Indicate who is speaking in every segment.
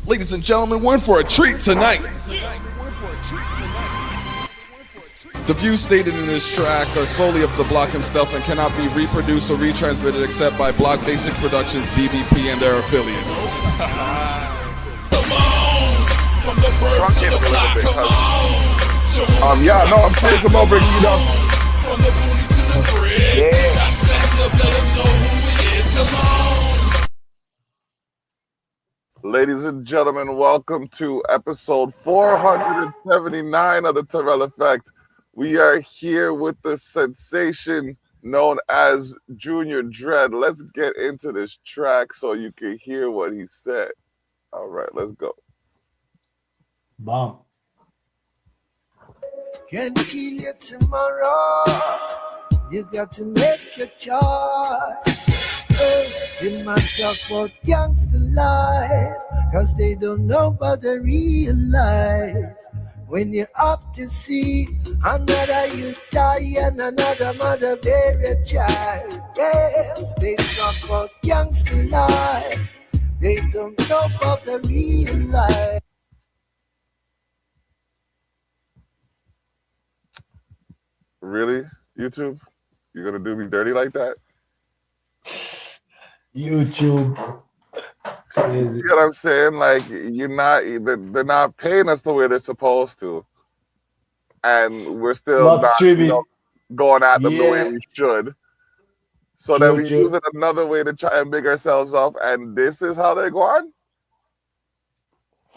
Speaker 1: Ladies and gentlemen, we're in for a treat tonight. The views stated in this track are solely of the Block himself and cannot be reproduced or retransmitted except by Block Basics Productions, BBP, and their affiliates.
Speaker 2: Yeah, no, I'm serious about bringing it up. Yeah. Ladies and gentlemen, welcome to episode 479 of the Terrell Effect. We are here with the sensation known as Junior Dread. Let's get into this track so you can hear what he said. All right, let's go.
Speaker 3: Bomb.
Speaker 4: Can kill you tomorrow. You got to make your choice. You must talk about gangster life, cause they don't know about the real life. When you have to see another you die and another mother bury a child. Yes, they talk about gangster life. They don't know about the real life.
Speaker 2: Really, YouTube? You're gonna do me dirty like that?
Speaker 3: YouTube. Crazy.
Speaker 2: You know what I'm saying? Like, they're not paying us the way they're supposed to, and we're still not going at them the way we should. So then we use it another way to try and big ourselves up, and this is how they're going.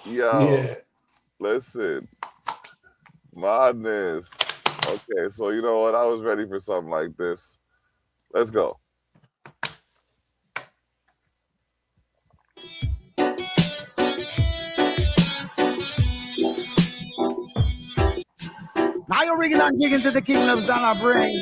Speaker 2: Yo, listen, madness. Okay, so you know what? I was ready for something like this. Let's go.
Speaker 5: Now you're rigging and jigging to the king of Zana Brain.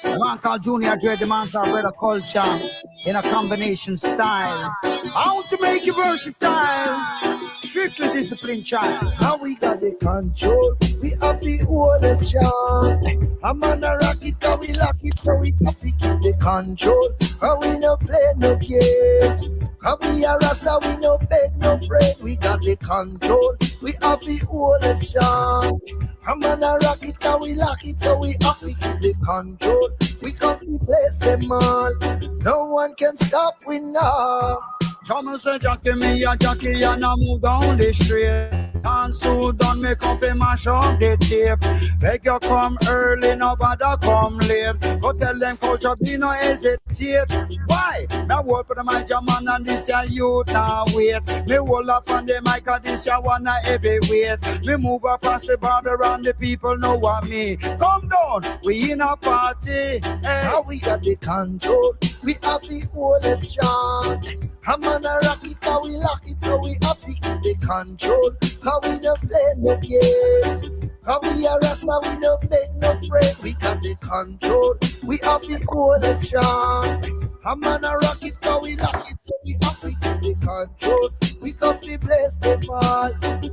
Speaker 5: The man called Junior Dread, the man called Brother Culture in a combination style. I want to make you versatile. Strictly disciplined child.
Speaker 4: Now we got the control. We have the whole strong. I'm on a rocket, how we lock it, so we have to keep the control. How we no play no games. How we a rasta, we no beg, no friend. We got the control. We have the whole strong. I'm on a rocket, how we lock it, so we have to keep the control. We come to place them all. No one can stop we now.
Speaker 5: Thomas say Jackie, me a Jackie, and I move down the street. And so don't make up a mash up the tape. Beg you come early, nobody come late. Go tell them culture be no hesitate. Why? Me work for the mic man and this year youth now wait. Me hold up on the mic and this year one heavy weight. Me move up across the border and the people know what me. Come down, we in a party. Hey.
Speaker 4: Now we got the control. We have the whole strong. I'm on a rocket, how we lock it, so we have to keep the control. How we no play no games. How we a rasta, we no beg no friend. We got the control. We have the whole strong. I'm on a rocket, how we lock it, so we have to keep the control. We come to place them all.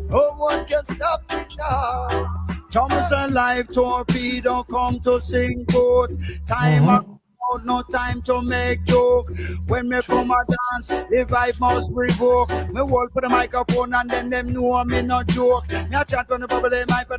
Speaker 4: No one can stop it now.
Speaker 5: Thomas and live torpedo come to sing boat. Time no time to make joke. When me come a dance, the vibe must revoke. Me hold for the microphone and then them know me no joke. Me a chat on the bubble mic,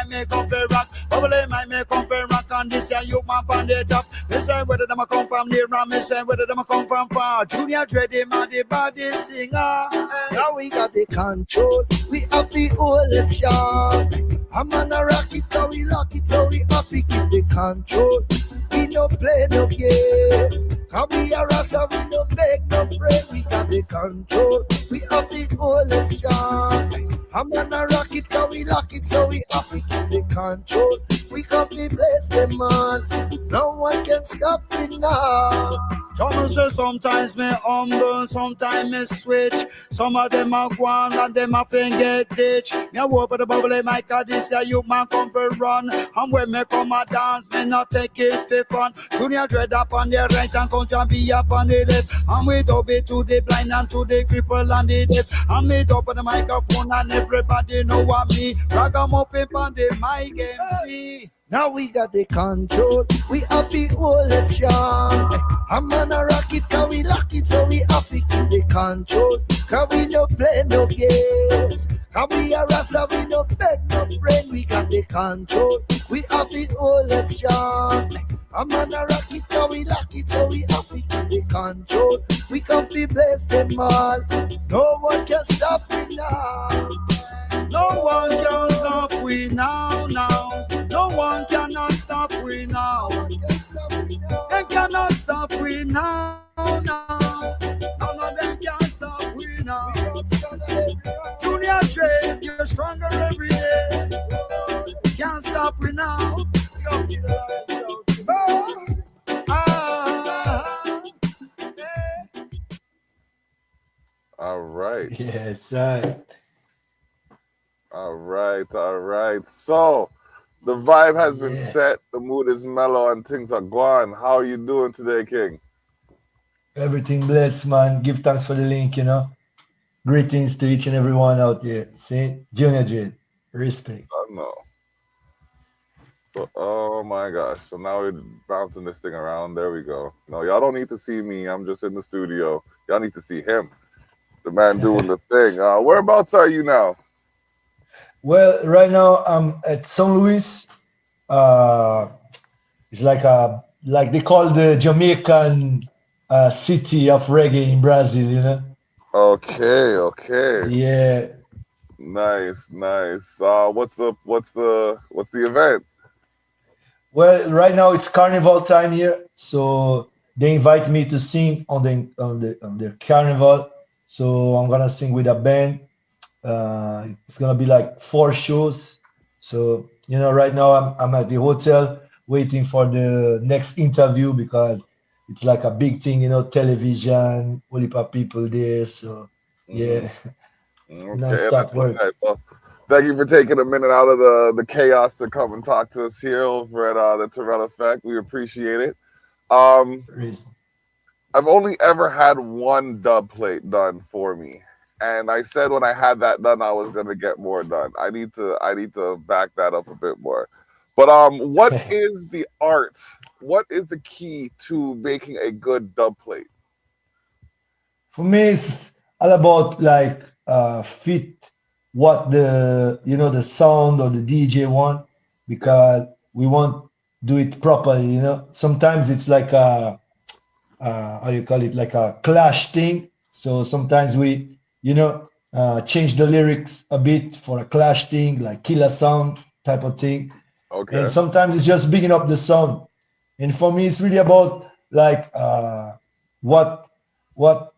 Speaker 5: make up a rock. Bubble mic, make up a rock, and this year you man on the top. Me say whether them a come from near and me say whether them a come from far. Junior Dread, him a the body singer.
Speaker 4: Now we got the control. We have the whole strong. I'm on a rocket, how we lock it, so we have to keep the control. We no play no game. Cause we a rasta, we no beg no friend. We got the control. We have the whole strong. I'm on a rocket, cause we lock it, so we have to keep the control. We come to place them on. No one can stop it now.
Speaker 5: Thomas say sometimes me humble, sometimes me switch. Some of them are gone and them a get ditch. Me a walk with the bubble mic, cause this year you man come for run. And when me come a dance, me not take it for fun. Junior Dread up on the right and Culture be up on the left. And we dub it to the blind and to the cripple and the deaf. And me up on the microphone and everybody know what me. Ragamuffin on the mic MC.
Speaker 4: Now we got the control. We have the whole strong. I'm on a rocket, cause we lock it, so we have to keep the control. Cause we no play no games. Cause we a Rasta, we no beg no friend. We got the control. We have it all as strong. I'm on a rocket, so we lock it, so we have it in the control. We come to bless them all. No one can stop me now.
Speaker 5: No one can stop we now, now. No one cannot stop we now. They cannot stop we now, now. None of them can stop we now. Junior J, you're stronger every day. Can't stop we now. Oh, yeah.
Speaker 2: All right.
Speaker 3: Yes,
Speaker 2: All right. All right. So the vibe has been
Speaker 3: yeah.
Speaker 2: set. The mood is mellow and things are gone. How are you doing today, King?
Speaker 3: Everything blessed, man. Give thanks for the link, you know. Greetings to each and everyone out there. See, Junior J, respect.
Speaker 2: I know. So, oh my gosh. So now we're bouncing this thing around. There we go. No, y'all don't need to see me. I'm just in the studio. Y'all need to see him, the man doing the thing. Whereabouts are you now?
Speaker 3: Well, right now I'm at St. Louis. Uh, it's like they call the Jamaican city of reggae in Brazil, you know.
Speaker 2: Okay, okay.
Speaker 3: Yeah.
Speaker 2: Nice, nice. What's the event?
Speaker 3: Well, right now it's carnival time here, so they invite me to sing on the carnival. So I'm gonna sing with a band. It's gonna be like 4 shows. So right now I'm at the hotel waiting for the next interview because it's like a big thing, television, whole heap of people there. So
Speaker 2: Mm,
Speaker 3: yeah,
Speaker 2: okay,
Speaker 3: non-stop
Speaker 2: that's
Speaker 3: work.
Speaker 2: nice. Well, thank you for taking a minute out of the chaos to come and talk to us here over at the Terrell Effect. We appreciate it. Um, I've only ever had one dub plate done for me. And I said when I had that done, I was gonna get more done. I need to back that up a bit more. But what is the art? What is the key to making a good dub plate?
Speaker 3: For me, it's all about like fit what the sound or the DJ want
Speaker 2: Yeah.
Speaker 3: because we want do it properly. Sometimes it's like a how you call it, like a clash thing. So sometimes we change the lyrics a bit for a clash thing, like killer sound type of thing. And
Speaker 2: Okay.
Speaker 3: sometimes it's just bigging up the sound. And for me, it's really about like what what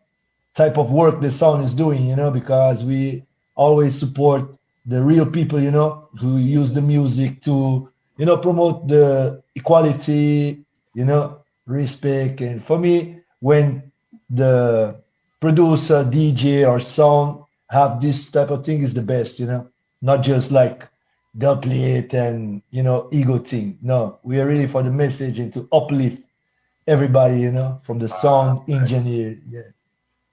Speaker 3: type of work the sound is doing, because we always support the real people, who use the music to, promote the equality, respect. And for me, when the producer, DJ, or sound have this type of thing is the best, not just like they'll play it and, ego thing. No, we are really for the message and to uplift everybody, from the
Speaker 2: Ah,
Speaker 3: sound engineer. Yeah.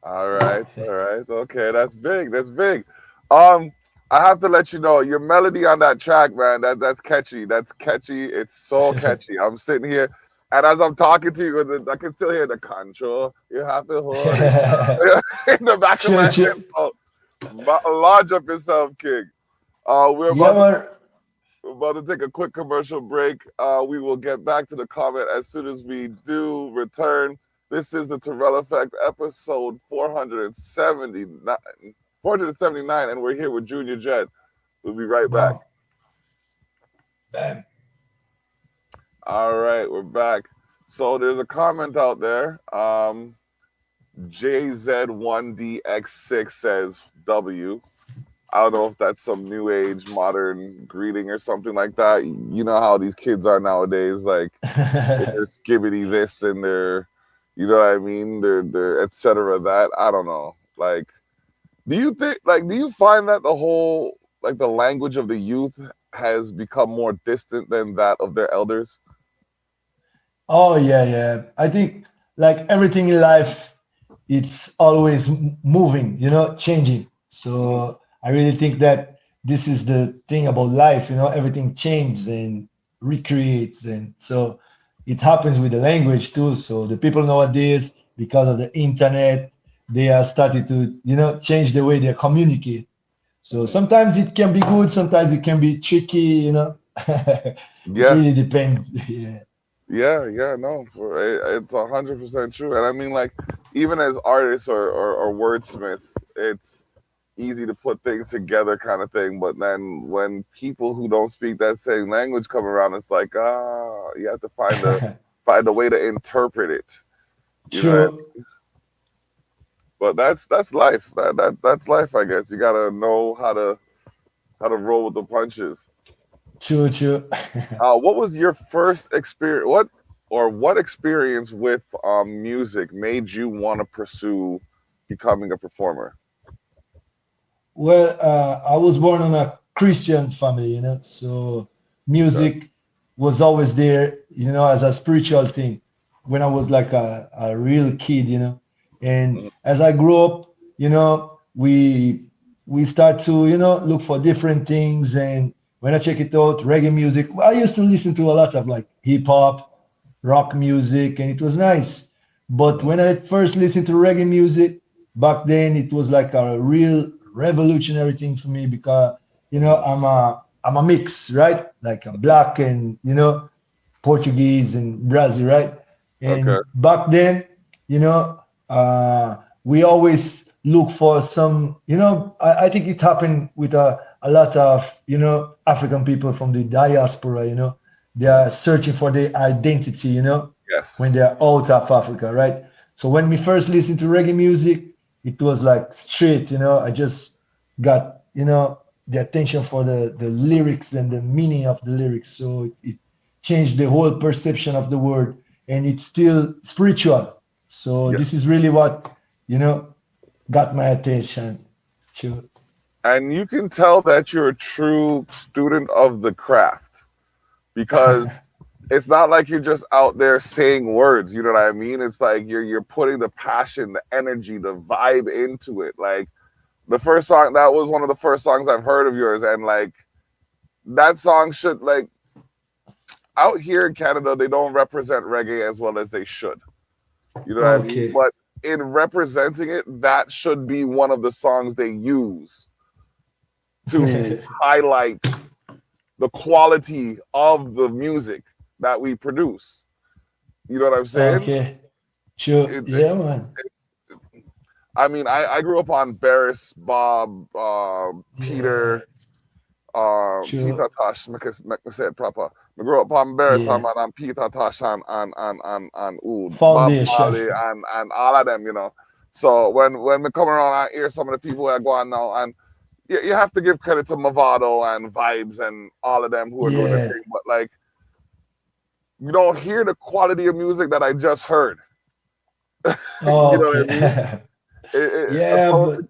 Speaker 2: all right. All right. Okay. That's big. That's big. Um, I have to let you know your melody on that track, man. That's catchy. That's catchy. It's so catchy. I'm sitting here, and as I'm talking to you, I can still hear the control. You have to hold it in the back of my
Speaker 3: Sure,
Speaker 2: head.
Speaker 3: sure.
Speaker 2: So, lodge up yourself, King. We're
Speaker 3: Yeah,
Speaker 2: about to
Speaker 3: man.
Speaker 2: We're about to take a quick commercial break. We will get back to the comment as soon as we do return. This is the Terrell Effect, episode 479, and we're here with Junior Jet. We'll be right back.
Speaker 3: Bam. Bam.
Speaker 2: All right, we're back. So there's a comment out there. JZ1DX6 says W. I don't know if that's some new age modern greeting or something like that. You know how these kids are nowadays, like they're skibbity this and they're, you know what I mean? They're et cetera that. I don't know. Like, do you find that the whole, like the language of the youth has become more distant than that of their elders?
Speaker 3: Oh yeah, yeah. I think like everything in life, it's always moving, changing.
Speaker 2: Mhm.
Speaker 3: So I really think that this is the thing about life, everything changes and recreates, and so it happens with the language too. So the people nowadays, because of the internet, they are started to, change the way they communicate. So sometimes it can be good, sometimes it can be tricky. It
Speaker 2: Yeah,
Speaker 3: really depends. Yeah.
Speaker 2: yeah, no, it's 100% true. And I mean, like, even as artists or wordsmiths, it's easy to put things together kind of thing. But then when people who don't speak that same language come around, it's like, you have to find a way to interpret it. You know,
Speaker 3: True,
Speaker 2: but that's life. That's life, I guess. You gotta know how to roll with the punches.
Speaker 3: true.
Speaker 2: What was your first experience? What experience with music made you want to pursue becoming a performer?
Speaker 3: Well, I was born in a Christian family, so
Speaker 2: Okay.
Speaker 3: music was always there, as a spiritual thing when I was like a real kid. And
Speaker 2: Mhm.
Speaker 3: as I grew up, we start to, look for different things. And when I check it out, reggae music, I used to listen to a lot of like hip hop, rock music, and it was nice. But
Speaker 2: Mhm.
Speaker 3: when I first listened to reggae music back then, it was like a real revolutionary thing for me because
Speaker 2: Mhm.
Speaker 3: I'm a mix, right? Like a black and Portuguese and Brazil, right?
Speaker 2: Okay.
Speaker 3: And back then, you know, we always look for some, I think it happened with a lot of, African people from the diaspora, they
Speaker 2: Mhm.
Speaker 3: are searching for their identity, when
Speaker 2: Yes.
Speaker 3: they're out of Africa, right? So when we first listened to reggae music, it was like straight, I just got, the attention for the lyrics and the meaning of the lyrics. So it changed the whole perception of the word, and it's still spiritual. So this
Speaker 2: Yes.
Speaker 3: is really what, you know, got my attention. Sure.
Speaker 2: And you can tell that you're a true student of the craft because it's not like you're just out there saying words, you know what I mean? It's like you're putting the passion, the energy, the vibe into it. Like the first song, that was one of the first songs I've heard of yours, and like that song should, like, out here in Canada they don't represent reggae as well as they should. You know what I mean?
Speaker 3: Okay.
Speaker 2: But in representing it, that should be one of the songs they use to highlight the quality of the music that we produce. You know what I'm saying?
Speaker 3: Okay. Sure.
Speaker 2: It,
Speaker 3: Yeah, man.
Speaker 2: I mean, I grew up on Barris, Bob,
Speaker 3: Yeah.
Speaker 2: Peter,
Speaker 3: Sure.
Speaker 2: Peter Tosh, make me say it proper. I grew up on Barris,
Speaker 3: Yeah.
Speaker 2: and Peter Tosh and Oud, Bob
Speaker 3: Foundation.
Speaker 2: Marley and all of them, you know. So when we come around, I hear some of the people who are going now, and you have to give credit to Movado and Vibes and all of them who are doing the
Speaker 3: Yeah.
Speaker 2: thing, but like you don't hear the quality of music that I just heard. You know what I mean?
Speaker 3: Okay. Yeah,
Speaker 2: So
Speaker 3: but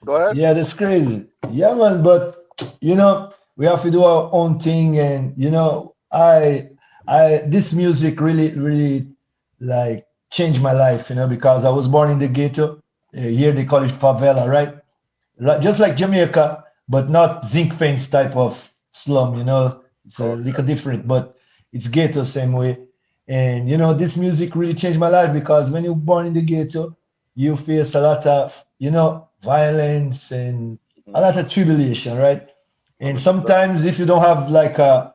Speaker 2: go ahead.
Speaker 3: yeah, that's crazy. Yeah, man, but we have to do our own thing, and this music really like changed my life, because I was born in the ghetto. Here they call it favela, right? Just like Jamaica, but not zinc fence type of slum. It's a
Speaker 2: Okay.
Speaker 3: little different, but it's ghetto same way. And this music really changed my life because when you're born in the ghetto, you face a lot of violence and a lot of tribulation, right? And
Speaker 2: 100%.
Speaker 3: sometimes if you don't have like a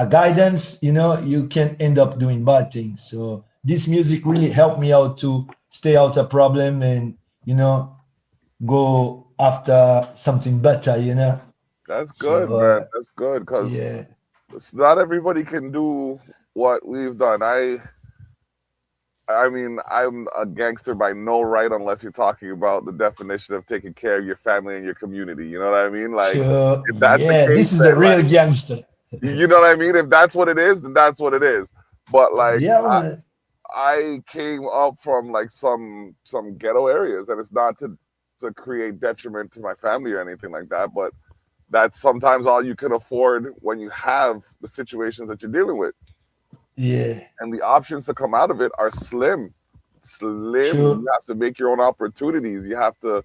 Speaker 3: guidance, you can end up doing bad things. So this music really helped me out to stay out of problem and you know go after something better.
Speaker 2: That's good,
Speaker 3: So
Speaker 2: man. That's good because
Speaker 3: yeah,
Speaker 2: not everybody can do what we've done. I mean, I'm a gangster by no right unless you're talking about the definition of taking care of your family and your community. You know what I mean? Like,
Speaker 3: sure,
Speaker 2: if that's the
Speaker 3: yeah,
Speaker 2: case,
Speaker 3: this is the
Speaker 2: then
Speaker 3: real
Speaker 2: like,
Speaker 3: gangster.
Speaker 2: you know what I mean? If that's what it is, then that's what it is. But like,
Speaker 3: Yeah, man.
Speaker 2: I came up from like some ghetto areas, and it's not to create detriment to my family or anything like that, but that's sometimes all you can afford when you have the situations that you're dealing with,
Speaker 3: Yeah,
Speaker 2: and the options to come out of it are slim. Slim.
Speaker 3: sure,
Speaker 2: You have to make your own opportunities. You have to,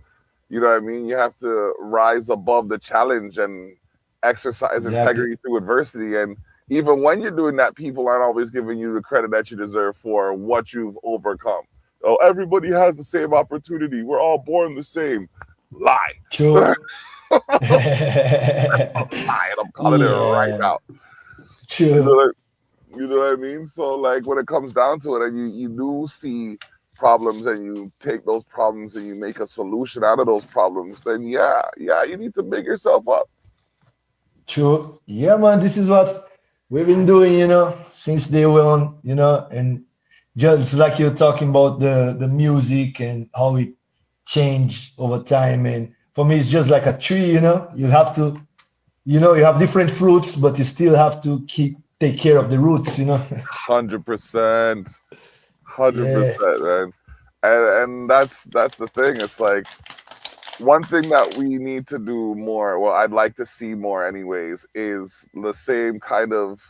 Speaker 2: you know what I mean? You have to rise above the challenge and exercise
Speaker 3: exactly.
Speaker 2: integrity through adversity. And even when you're doing that, people aren't always giving you the credit that you deserve for what you've overcome. Oh, everybody has the same opportunity. We're all born the same. Lie.
Speaker 3: True.
Speaker 2: Lie, and I'm calling it right
Speaker 3: Yeah.
Speaker 2: out. You know
Speaker 3: True.
Speaker 2: what you know what I mean? So like when it comes down to it, and you do see problems, and you take those problems and you make a solution out of those problems, then yeah, you need to big yourself up.
Speaker 3: True. Yeah, man, this is what we've been doing, since day one, and just like you're talking about the music and how it changed over time. And for me, it's just like a tree, you have to, you have different fruits, but you still have to take care of the roots.
Speaker 2: 100%, hundred
Speaker 3: Yeah,
Speaker 2: percent, man. And that's the thing. It's like one thing that we need to do more. Well, I'd like to see more, anyways, is the same kind of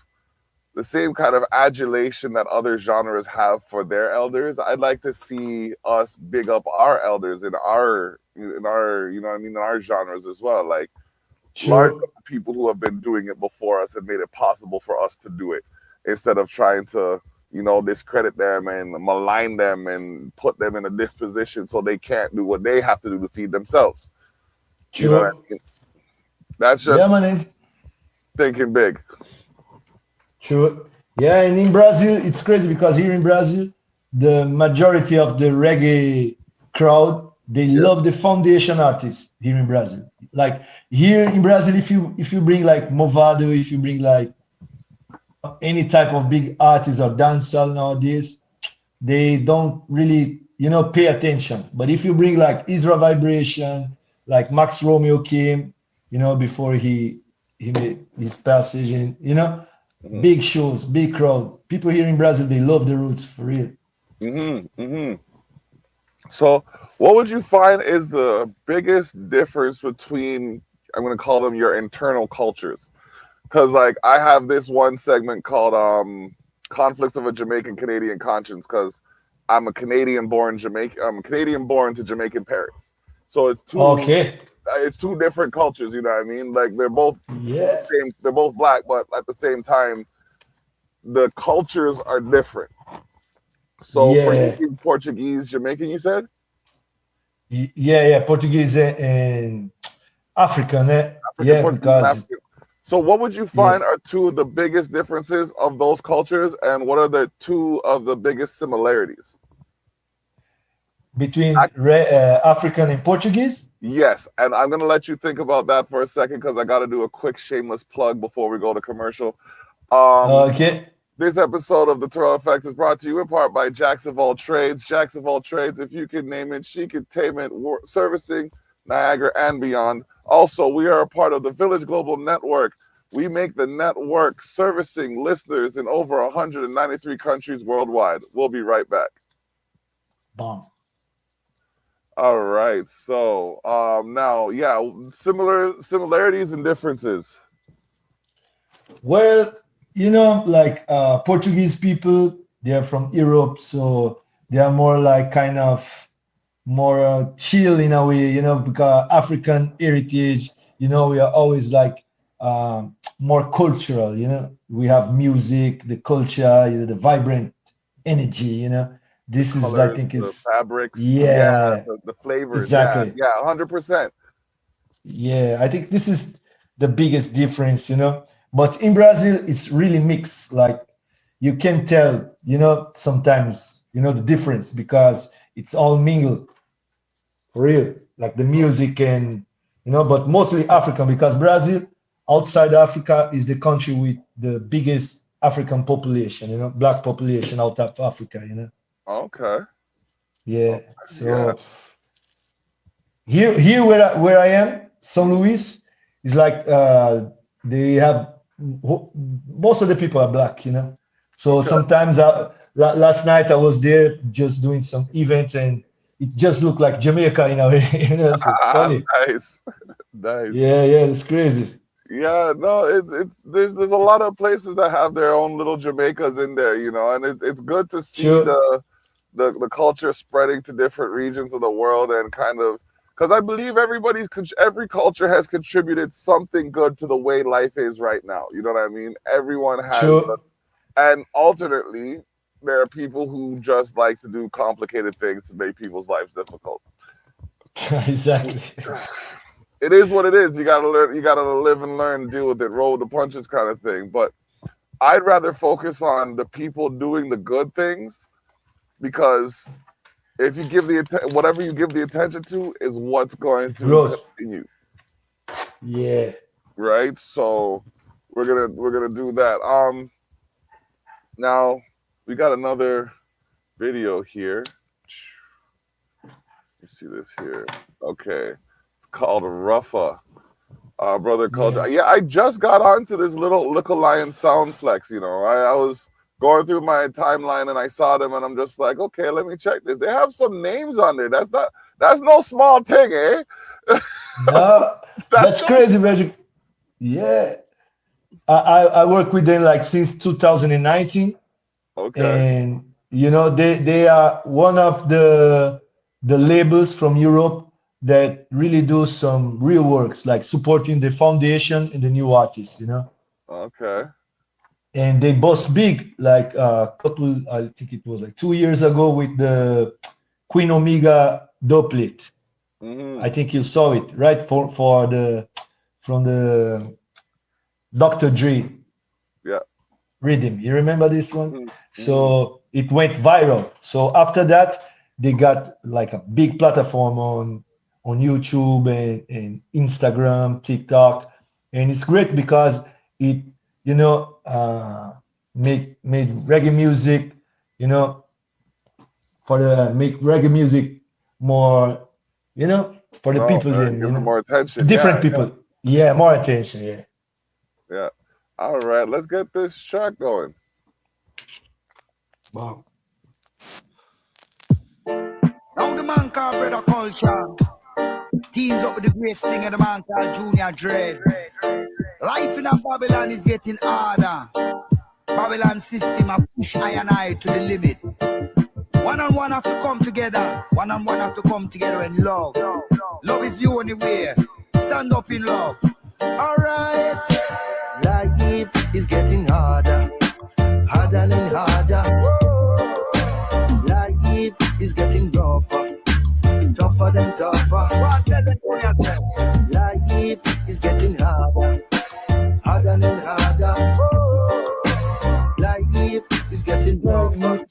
Speaker 2: adulation that other genres have for their elders. I'd like to see us big up our elders in our you know what I mean, in our genres as well. Like large
Speaker 3: sure.
Speaker 2: people who have been doing it before us and made it possible for us to do it, instead of trying to discredit them and malign them and put them in a disposition so they can't do what they have to do to feed themselves. You know what I
Speaker 3: Sure.
Speaker 2: mean? That's
Speaker 3: Yeah,
Speaker 2: just
Speaker 3: man.
Speaker 2: thinking big.
Speaker 3: True. Yeah, and in Brazil, it's crazy because here in Brazil, the majority of the reggae crowd, they
Speaker 2: Yeah.
Speaker 3: love the foundation artists here in Brazil. Like here in Brazil, if you bring like Movado, if you bring like any type of big artist or dancehall nowadays, they don't really, pay attention. But if you bring like Isra Vibration, like Max Romeo came, before he made his passage, and
Speaker 2: hmm
Speaker 3: big shows, big crowd. People here in Brazil, they love the roots for real.
Speaker 2: hmm So, what would you find is the biggest difference between, I'm going to call them your internal cultures? Because, like, I have this one segment called Conflicts of a Jamaican Canadian Conscience, because I'm a Canadian born to Jamaican parents. So
Speaker 3: Okay.
Speaker 2: it's two different cultures, you know what I mean? Like, they're both
Speaker 3: Yeah.
Speaker 2: they're both black, but at the same time, the cultures are different. So, for you
Speaker 3: Yeah.
Speaker 2: being Portuguese, Jamaican, you said?
Speaker 3: Yeah, yeah. Portuguese and African, eh?
Speaker 2: African,
Speaker 3: Yeah,
Speaker 2: Portuguese, and
Speaker 3: because
Speaker 2: African. So, what would you
Speaker 3: yeah,
Speaker 2: find are two of the biggest differences of those cultures, and what are the two of the biggest similarities?
Speaker 3: between African and Portuguese.
Speaker 2: Yes, and I'm going to let you think about that for a second, because I got to do a quick shameless plug before we go to commercial. Um,
Speaker 3: Okay.
Speaker 2: this episode of the Terrell Effect is brought to you in part by Jacks of All Trades. Jacks of All Trades, if you can name it, she could tame it, servicing Niagara and beyond. Also, we are a part of the Village Global Network. We make the network servicing listeners in over 193 countries worldwide. We'll be right back.
Speaker 3: Bomb.
Speaker 2: All right. So now, yeah, similarities and differences.
Speaker 3: Well, like Portuguese people, they are from Europe, so they are more like kind of more chill in a way, because African heritage, we are always like more cultural, we have music, the culture, the vibrant energy,
Speaker 2: The
Speaker 3: this is, I
Speaker 2: colors,
Speaker 3: think,
Speaker 2: the
Speaker 3: is,
Speaker 2: fabrics, yeah,
Speaker 3: yeah,
Speaker 2: the flavors, yeah,
Speaker 3: exactly.
Speaker 2: yeah, 100%.
Speaker 3: Yeah, I think this is the biggest difference, But in Brazil, it's really mixed. Like you can tell, sometimes, the difference because it's all mingled for real. Like the music and, but mostly African because Brazil, outside Africa, is the country with the biggest African population, black population out of Africa.
Speaker 2: Okay.
Speaker 3: Yeah.
Speaker 2: Okay. Yeah.
Speaker 3: So here where I am, São Luís is like they have most of the people are black, So
Speaker 2: Okay.
Speaker 3: sometimes last night I was there just doing some events and it just looked like Jamaica in a way, So it's funny.
Speaker 2: Nice. Nice.
Speaker 3: Yeah, yeah, it's crazy.
Speaker 2: Yeah, no, it's there's a lot of places that have their own little Jamaicas in there, and it's good to see
Speaker 3: Sure,
Speaker 2: the culture spreading to different regions of the world, and kind of, because I believe every culture has contributed something good to the way life is right now. You know what I mean? Everyone has,
Speaker 3: sure.
Speaker 2: and alternately, there are people who just like to do complicated things to make people's lives difficult.
Speaker 3: Exactly.
Speaker 2: It is what it is. You gotta learn. You gotta live and learn, deal with it, roll the punches, kind of thing. But I'd rather focus on the people doing the good things, because if you give whatever you give the attention to is what's going to
Speaker 3: Growth.
Speaker 2: continue.
Speaker 3: Yeah.
Speaker 2: Right. So we're gonna do that. Now we got another video here. You see this here? Okay. It's called Ruffa. Brother Culture. Yeah, I just got onto this little Lion sound flex, you know. I was going through my timeline and I saw them and I'm just like, okay, let me check this. They have some names on there. That's no small thing, eh?
Speaker 3: No, that's crazy, Reggie. Yeah. I work with them like since 2019.
Speaker 2: Okay.
Speaker 3: And you know, they are one of the labels from Europe that really do some real works, like supporting the foundation and the new artists, you know.
Speaker 2: Okay.
Speaker 3: And they bust big, like couple, I think it was like 2 years ago with the Queen Omega doublet.
Speaker 2: Mm-hmm.
Speaker 3: I think you saw it, right? For the from the Dr. Dre rhythm. You remember this one?
Speaker 2: Mm-hmm.
Speaker 3: So it went viral. So after that, they got like a big platform on YouTube and Instagram, TikTok, and it's great because it, you know, made reggae music, you know, make reggae music more, you know, for the people,
Speaker 2: man,
Speaker 3: then,
Speaker 2: give
Speaker 3: you
Speaker 2: them
Speaker 3: know,
Speaker 2: more attention.
Speaker 3: different people. Yeah, more attention. Yeah.
Speaker 2: Yeah. All right, let's get this track going.
Speaker 3: Wow.
Speaker 5: Now the man called Brother Culture teams up with the great singer, the man called Junior Dread. Life in a Babylon is getting harder. Babylon system a push I and I to the limit. One on one have to come together. One on one have to come together and love. Love is the only way. Stand up in love. Alright.
Speaker 4: Life is getting harder, harder and harder. Life is getting rougher, tougher than tougher. Life is getting harder, harder and harder. Life is getting rougher,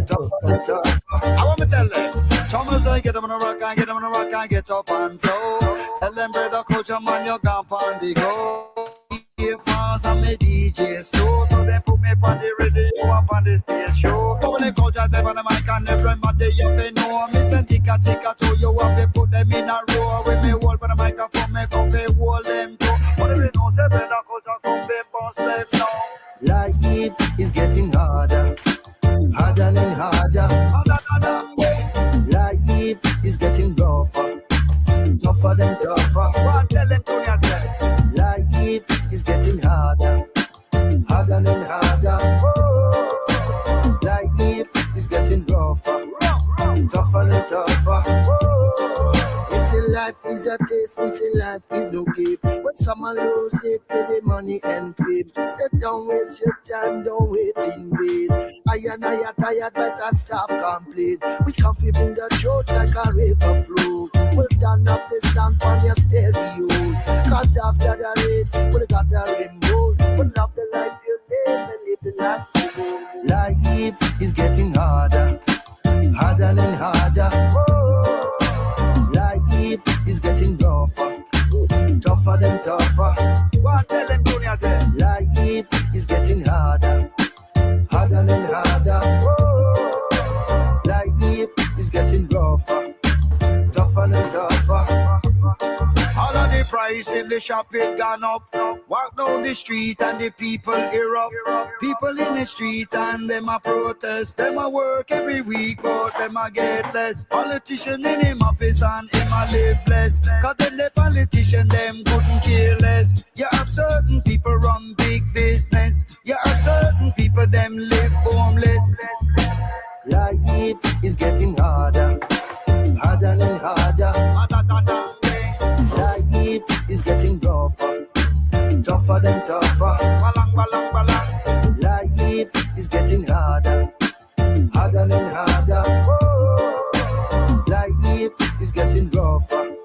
Speaker 4: tougher than tougher.
Speaker 5: I want to tell them, Thomas, I get them on a rock and get them on a rock and get up and flow. Tell them, Brother Culture, man, you gone on the go. Fast and me DJ slow, so they put me on the radio up on the stage show. When they Culture, they on the mic and everybody you fi know. Me say ticka ticka to you have to put them in a row. When me hold on the microphone, me come fi hold them too. But they know say Brother Culture come fi bust them now.
Speaker 4: Life is getting harder, harder and harder. Life is getting rougher, tougher than tougher. Life is getting harder, harder and harder. Life is getting rougher, tougher and tougher. Missing life is a taste, missing life is no game. When someone lose it with the money and fame, sit down, waste your time, don't wait in vain. I are tired, but I stop complain. We come fi bring the truth like a river flow. We'll turn up the sound on your stereo, cause after the rain, we got a rainbow. We'll love the life you live and live the life you live. Life is getting harder, harder and harder. Life is getting rougher, tougher than tougher. Life is getting harder, harder and harder. Life is getting rougher, tougher and tougher.
Speaker 5: All of the price in the shop it gone up. Walk down the street and the people erupt. People in the street and them a protest. Them a work every week but them a get less. Politician in him office and him a live blessed. Cause then the politician them couldn't care less. You have certain people run big business. You have certain people them live homeless.
Speaker 4: Life is getting harder, harder and harder. Life is getting rougher, tougher than tougher. Life is getting harder, getting rougher,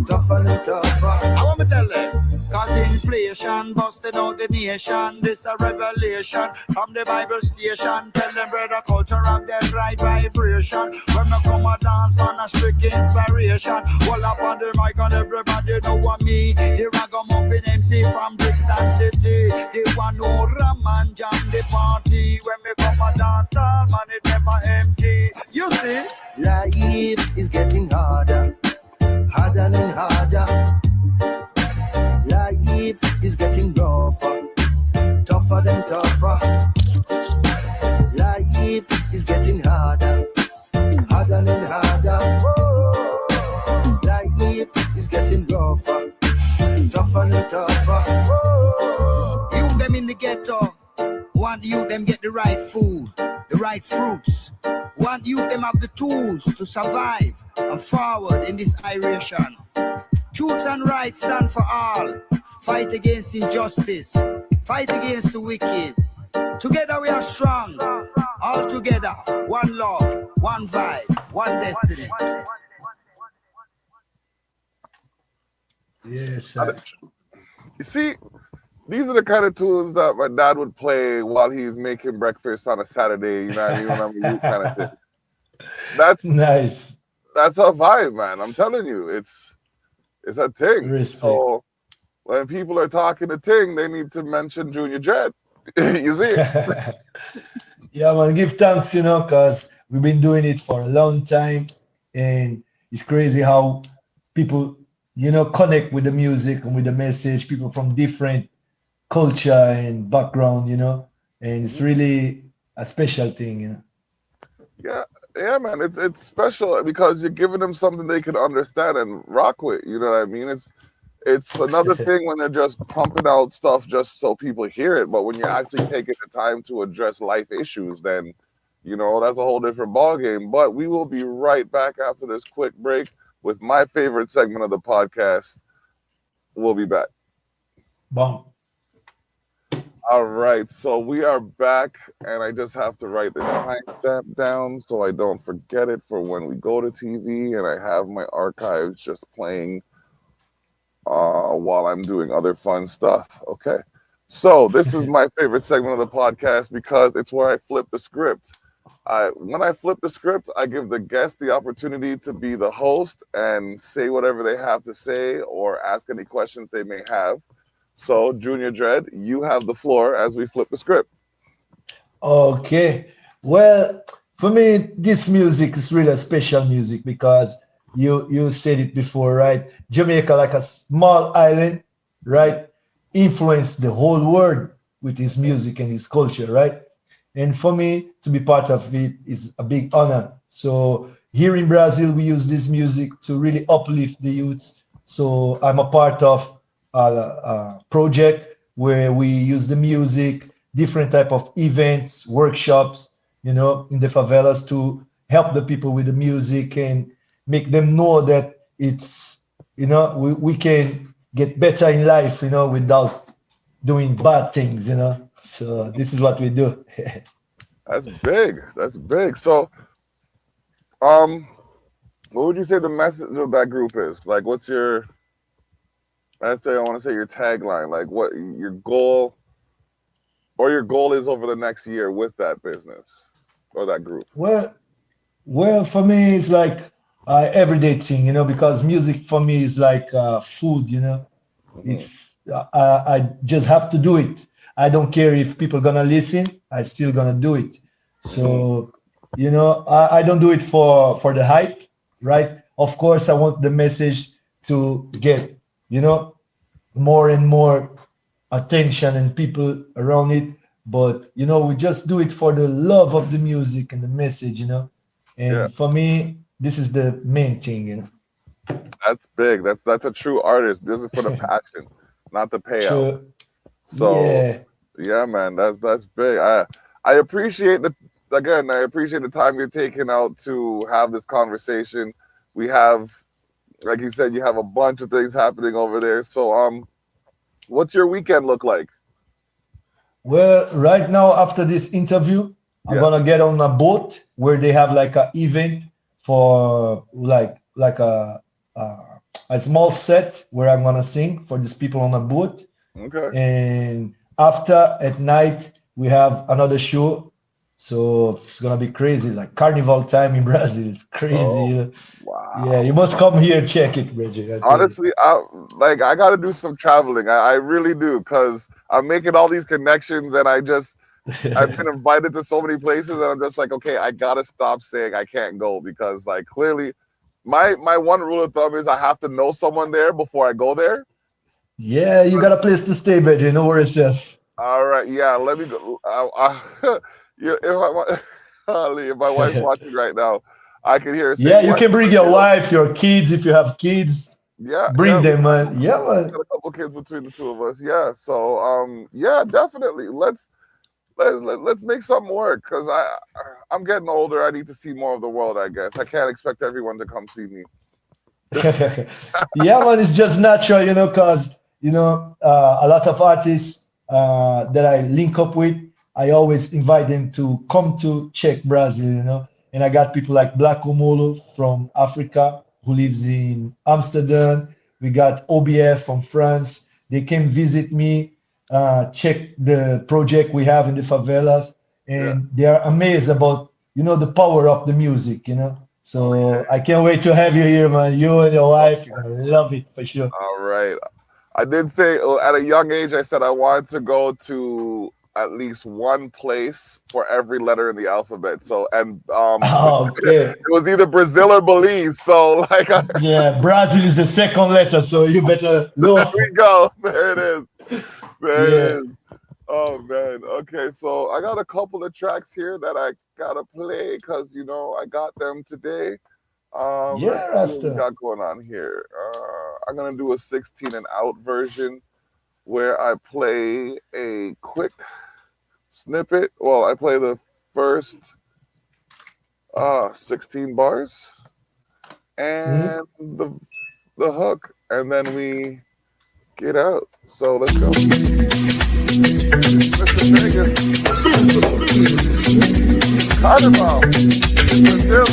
Speaker 4: tougher and tougher.
Speaker 5: I want to tell them, cause inflation busted out the nation. This a revelation from the Bible station. Tell them brother culture of the right vibration. When I come a dance, man, a strict inspiration. Hold up on the mic and everybody know what me. The ragamuffin MC from Brixton City. The one who ram and jam the party. When we come a dance, man, it never empty. You see?
Speaker 4: Life is getting harder, harder and harder. Life is getting rougher, tougher than tougher. Life is getting harder, harder and harder. Life is getting rougher, tougher and tougher.
Speaker 5: You them in the ghetto, want you them get the right food, the right fruits. Want you them have the tools to survive and forward in this iration. Truth and rights stand for all. Fight against injustice. Fight against the wicked. Together we are strong. All together, one love, one vibe, one destiny.
Speaker 3: Yes, sir.
Speaker 2: You see, these are the kind of tunes that my dad would play while he's making breakfast on a Saturday, you know what I mean? When I'm youth kind of thing.
Speaker 3: Nice.
Speaker 2: That's a vibe, man. I'm telling you, it's a thing.
Speaker 3: Respect.
Speaker 2: So when people are talking a thing, they need to mention Junior Dread. You see?
Speaker 3: Yeah, man, give thanks, because we've been doing it for a long time, and it's crazy how people, connect with the music and with the message. People from different culture and background, and it's really a special thing.
Speaker 2: Yeah, man. It's special because you're giving them something they can understand and rock with. You know what I mean? It's another thing when they're just pumping out stuff just so people hear it, but when you're actually taking the time to address life issues, then that's a whole different ballgame. But we will be right back after this quick break with my favorite segment of the podcast. We'll be back.
Speaker 3: Bomb.
Speaker 2: All right, so we are back, and I just have to write this timestamp down so I don't forget it for when we go to TV, and I have my archives just playing while I'm doing other fun stuff. Okay, so this is my favorite segment of the podcast because it's where I flip the script. When I flip the script, I give the guest the opportunity to be the host and say whatever they have to say or ask any questions they may have. So, Junior Dread, you have the floor as we flip the script.
Speaker 3: Okay. Well, for me, this music is really a special music because you said it before, right? Jamaica, like a small island, right, influenced the whole world with his music and his culture, right? And for me to be part of it is a big honor. So here in Brazil, we use this music to really uplift the youths. So I'm a part of a project where we use the music, different type of events, workshops, in the favelas to help the people with the music and make them know that it's, we can get better in life, without doing bad things, So this is what we do.
Speaker 2: That's big. That's big. So, what would you say the message of that group is? Like, what's your, I want to say your tagline, like what your goal is over the next year with that business or that group?
Speaker 3: Well, for me, it's like everyday thing, because music for me is like food, It's I just have to do it. I don't care if people gonna listen. I still gonna do it. So, I don't do it for the hype, right? Of course, I want the message to get, more and more attention and people around it. But, we just do it for the love of the music and the message, And
Speaker 2: Yeah.
Speaker 3: for me, this is the main thing,
Speaker 2: That's big. That's a true artist. This is for the passion, not the payout.
Speaker 3: Sure.
Speaker 2: So yeah, man, that's big. I appreciate I appreciate the time you're taking out to have this conversation. We have, like you said, you have a bunch of things happening over there. So what's your weekend look like?
Speaker 3: Well, right now after this interview, I'm gonna get on a boat where they have like an event for like like a small set where I'm gonna sing for these people on a boat.
Speaker 2: Okay.
Speaker 3: And after at night we have another show. So it's gonna be crazy, like carnival time in Brazil. It's crazy.
Speaker 2: Oh,
Speaker 3: Yeah,
Speaker 2: wow.
Speaker 3: you must come here and check it, Bridget. I tell you.
Speaker 2: Honestly, I got to do some traveling. I really do, because I'm making all these connections, and I've been invited to so many places, and I'm just like, okay, I gotta stop saying I can't go, because like clearly, my one rule of thumb is I have to know someone there before I go there.
Speaker 3: Yeah, you got a place to stay, Bridget. No worries, yourself.
Speaker 2: All right, yeah, let me go. Yeah, if my wife's watching right now, I can hear her say,
Speaker 3: Yeah, you
Speaker 2: "What?
Speaker 3: can bring your wife, your kids if you have kids.
Speaker 2: Yeah, yeah,
Speaker 3: Bring them, man. Yeah,
Speaker 2: we
Speaker 3: man.
Speaker 2: got a couple kids between the two of us. Yeah, so yeah, definitely. Let's make something work, because I'm getting older. I need to see more of the world. I guess I can't expect everyone to come see me.
Speaker 3: Yeah, man, it's just natural, because a lot of artists that I link up with, I always invite them to come to check Brazil, And I got people like Black Omolo from Africa who lives in Amsterdam. We got OBF from France. They came visit me, check the project we have in the favelas,
Speaker 2: Yeah.
Speaker 3: and they are amazed about, the power of the music. So I can't wait to have you here, man. You and your wife, I love it for sure.
Speaker 2: All right. I did say at a young age, I said I wanted to go to at least one place for every letter in the alphabet. So, and
Speaker 3: Okay.
Speaker 2: it was either Brazil or Belize. So, like,
Speaker 3: Yeah, Brazil is the second letter, so you better
Speaker 2: there
Speaker 3: know.
Speaker 2: we go. There it is. There
Speaker 3: Yeah.
Speaker 2: it is. Oh man. Okay, so I got a couple of tracks here that I gotta play, because I got them today.
Speaker 3: Yeah,
Speaker 2: Let's see what we
Speaker 3: Rasta.
Speaker 2: got going on here. I'm gonna do a 16 and out version where I play a quick snippet. Well, I play the first 16 bars and the hook, and then we get out. So let's go. Mr. Vegas, Carnival, Brazil.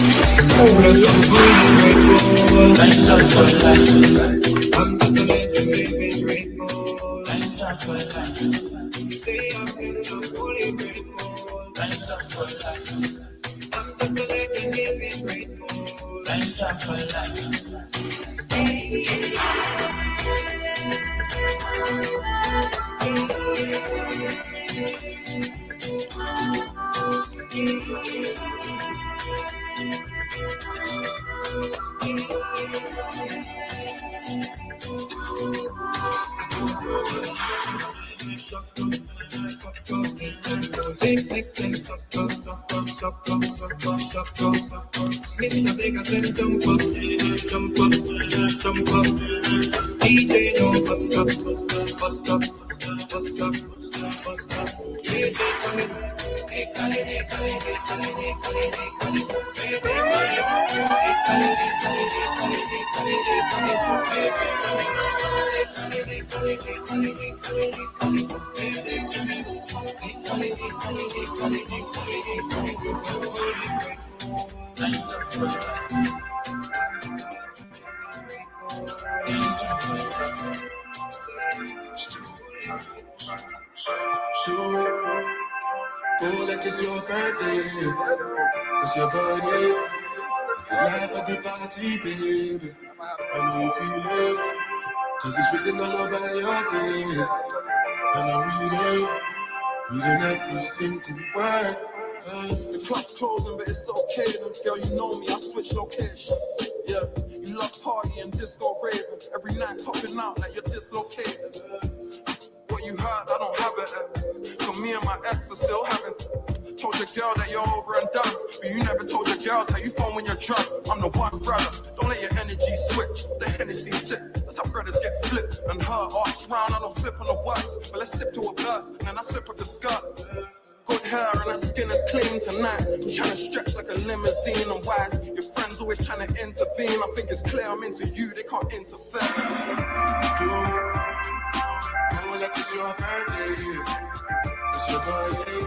Speaker 6: Oh, like it's your birthday. It's your birthday. It's the life of the party, baby. I know you feel it. Cause it's written all over your face. And I'm reading every single word. The club's closing, but it's okay. Girl, you know me, I switch location. Yeah, you love partying, disco raving. Every night popping out like you're dislocated. What you heard, I don't have it. So me and my ex are still having. Told your girl that you're over and done, but you never told your girls how you phone when you're drunk. I'm the one brother, don't let your energy switch. The Hennessy sip, that's how brothers get flipped. And her arms round, I don't flip on the words. But let's sip to a verse, and then I slip with the skirt. Good hair and her skin is clean tonight. I'm trying to stretch like a limousine and wise. Your friends always trying to intervene. I think it's clear I'm into you, they can't interfere. Oh, like it's your birthday. It's your birthday.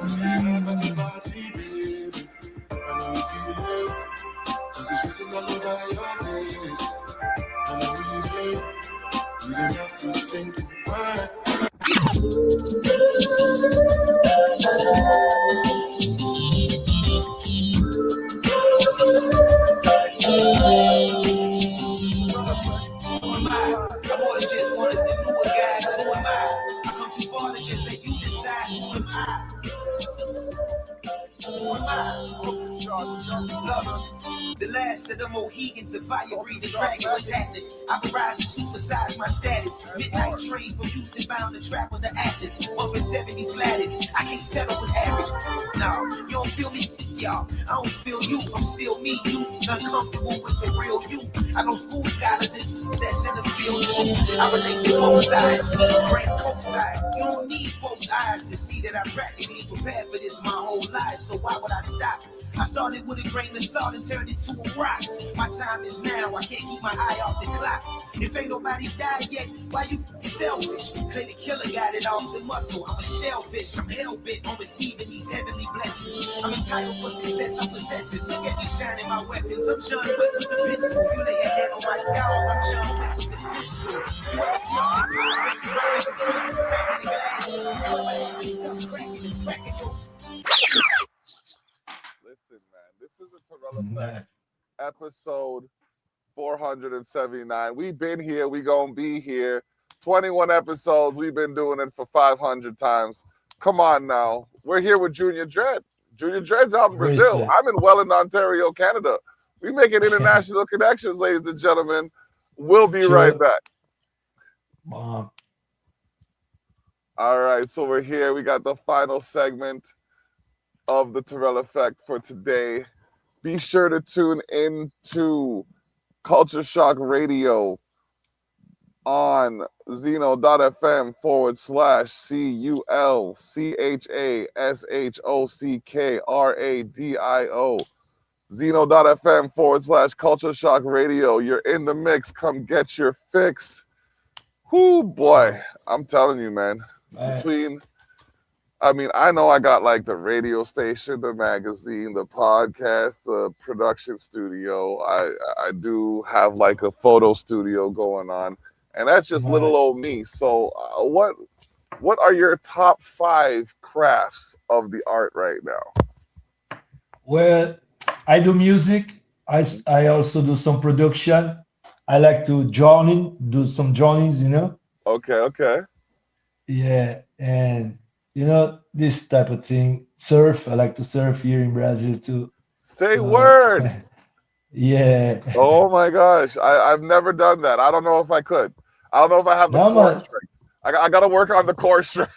Speaker 6: It's the life of the party, baby. I know you feel it. Cause it's written all over your
Speaker 7: of the Mohegans, a fire-breathing dragon. What's happening? I've arrived to supersize my status. Midnight train from Houston bound to trap with the Atlas. Bumping 70s Gladys. I can't settle with average. No, you don't feel me, y'all. I don't feel you. I'm still me. You uncomfortable with the real you. I know school scholars that's in the field too. I relate to both sides. Drink coke side. You don't need both eyes to see that I practically prepared for this my whole life. So why would I stop? I started with a grain of salt and turned it to a rock. My time is now. I can't keep my eye off the clock. If ain't nobody died yet, why you selfish? Clay the killer got it off the muscle. I'm a shellfish. I'm hell-bent on receiving these heavenly blessings. I'm entitled for success. I'm possessive. Look at me shining my weapons. I'm John Wick with the pencil. You lay a hand on my dog. I'm John Wick with the pistol. You ever smelled the pirates burning from crystals cracking the glass? You ever had this stuff cracking and cracking your...
Speaker 2: Listen, man, this is the Terrell Effect, episode 479. We've been here. We gonna be here. 21 episodes. We've been doing it for 500 times. Come on now. We're here with Junior Dread. Junior Dread's out in Brazil. I'm in Welland, Ontario, Canada. We making international connections, ladies and gentlemen. We'll be right back.
Speaker 3: Mom.
Speaker 2: All right, so we're here. We got the final segment of the Terrell Effect for today. Be sure to tune into Culture Shock Radio on Zeno.fm/CULCHASHOCKRADIO. Zeno.fm/Culture Shock Radio. You're in the mix. Come get your fix. Whoo, boy. I'm telling you, man. I know I got like the radio station, the magazine, the podcast, the production studio. I do have like a photo studio going on, and that's just little old me. So what are your top 5 crafts of the art right now?
Speaker 3: Well, I do music. I also do some production. I like to do some drawings,
Speaker 2: Okay.
Speaker 3: Yeah, and this type of thing. Surf. I like to surf here in Brazil too.
Speaker 2: Say word.
Speaker 3: Yeah.
Speaker 2: Oh my gosh, I've never done that. I don't know if I could. I don't know if I have the core strength. I got to work on the core strength.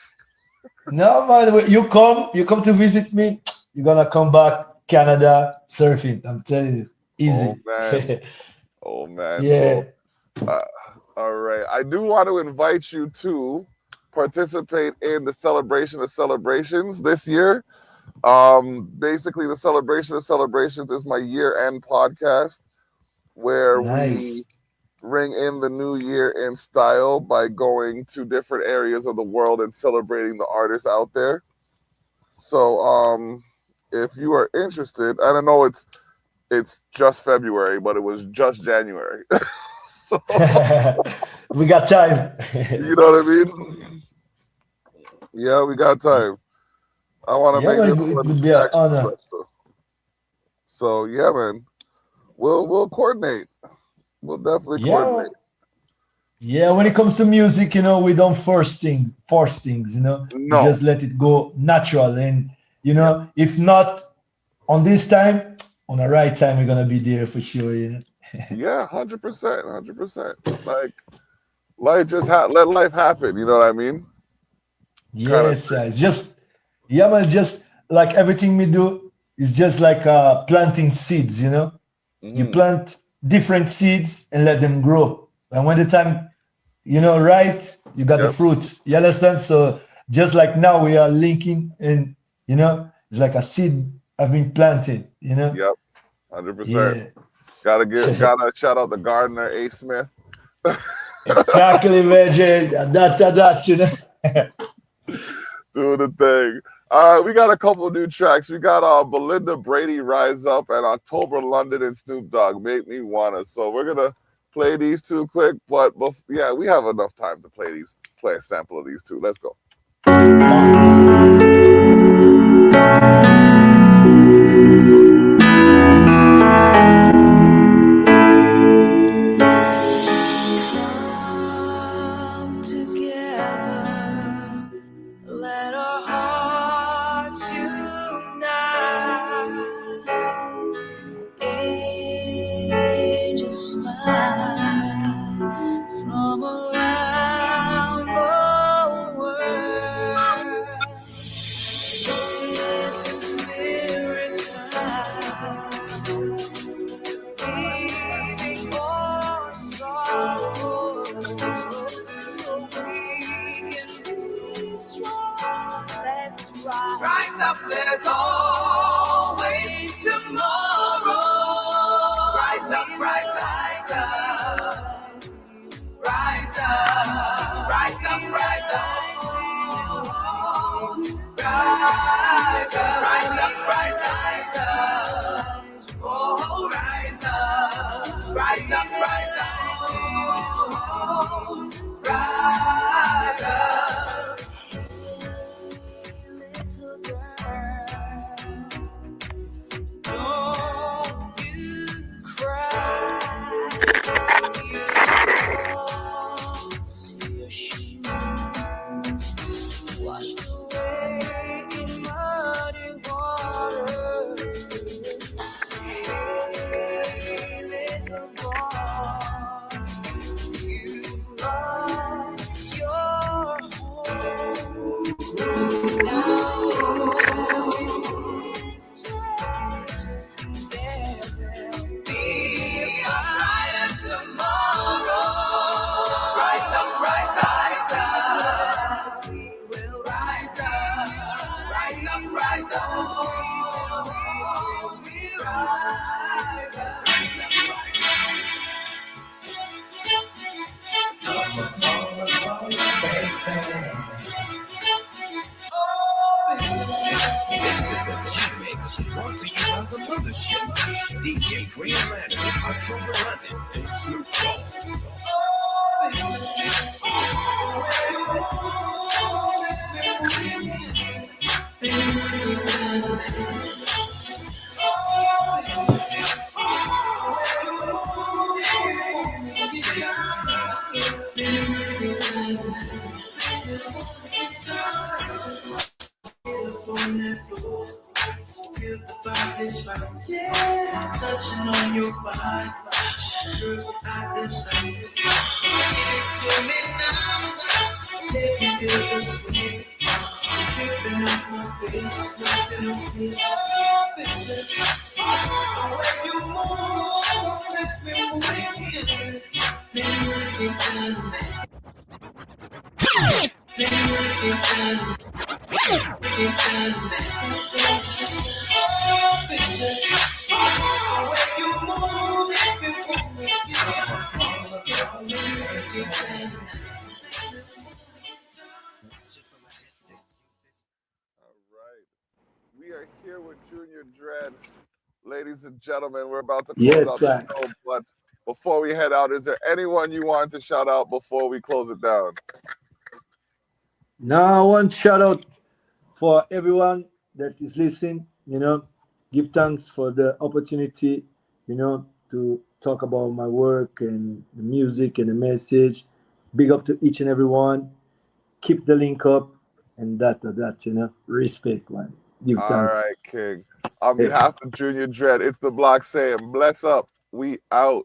Speaker 3: No, man, you come to visit me. You're gonna come back Canada surfing. I'm telling you, easy.
Speaker 2: Oh man.
Speaker 3: Yeah.
Speaker 2: So, all right. I do want to invite you to participate in the Celebration of Celebrations this year. Basically, the Celebration of Celebrations is my year-end podcast where we ring in the new year in style by going to different areas of the world and celebrating the artists out there. So, if you are interested, I don't know, it's just February, but it was just January. So,
Speaker 3: we got time.
Speaker 2: You know what I mean? Yeah, we got time. I want to make
Speaker 3: it would be an honor.
Speaker 2: So yeah, man, we'll coordinate. We'll definitely coordinate.
Speaker 3: Yeah, when it comes to music, we don't force things.
Speaker 2: No.
Speaker 3: We just let it go natural, and if not on this time, on the right time, we're gonna be there for sure.
Speaker 2: Yeah, 100%. Like let life happen. You know what I mean?
Speaker 3: Yes, it's just man, just like everything we do is just like planting seeds. You plant different seeds and let them grow, and when the time right, you got the fruits. You understand? So just like now we are linking, and it's like a seed have been planted.
Speaker 2: Yep, 100%. Gotta shout out the gardener, A. Smith.
Speaker 3: Exactly, man. That.
Speaker 2: Do the thing. We got a couple of new tracks. We got Belinda Brady, Rise Up, and October London and Snoop Dogg, Make Me Wanna. So we're gonna play these two quick, but yeah, we have enough time to play a sample of these two. Let's go.
Speaker 7: rise up, rise up, rise up, rise up, rise up, rise up, rise up, oh, rise up, rise up, rise up, rise up. Little girl, don't you cry. You lost your shoes, washed away in muddy waters. Hey, little boy, you lost your home. Now it's changed. There will be a brighter tomorrow. Rise up, rise up, rise up. We will rise up, rise up, rise up. We rise up, rise up, This is a G-Mix brought to you by the Mothership. DJ Green Lantern, October London, and Snoop Dogg. Feel the vibe is right. Yeah, touching on your body. Girl, I've been saying, give it to me now. Let me feel the sweet. It's dripping off my face. Nothing on face. Oh, baby. Oh, when you move, let me move it. Then you get done. Then you get done. Get done. Oh, baby. Oh, when you move, let me move it.
Speaker 2: All right. We are here with Junior Dread. Ladies and gentlemen, we're about to close
Speaker 3: Yes,
Speaker 2: out the
Speaker 3: sir.
Speaker 2: show, but before we head out, is there anyone you want to shout out before we close it down?
Speaker 3: Now I want shout out for everyone that is listening. Give thanks for the opportunity. To talk about my work and the music and the message. Big up to each and every one. Keep the link up and that. Respect, man. Give
Speaker 2: All
Speaker 3: thanks.
Speaker 2: right, King. On
Speaker 3: Hey.
Speaker 2: behalf of Junior Dread, it's the block saying, bless up. We out.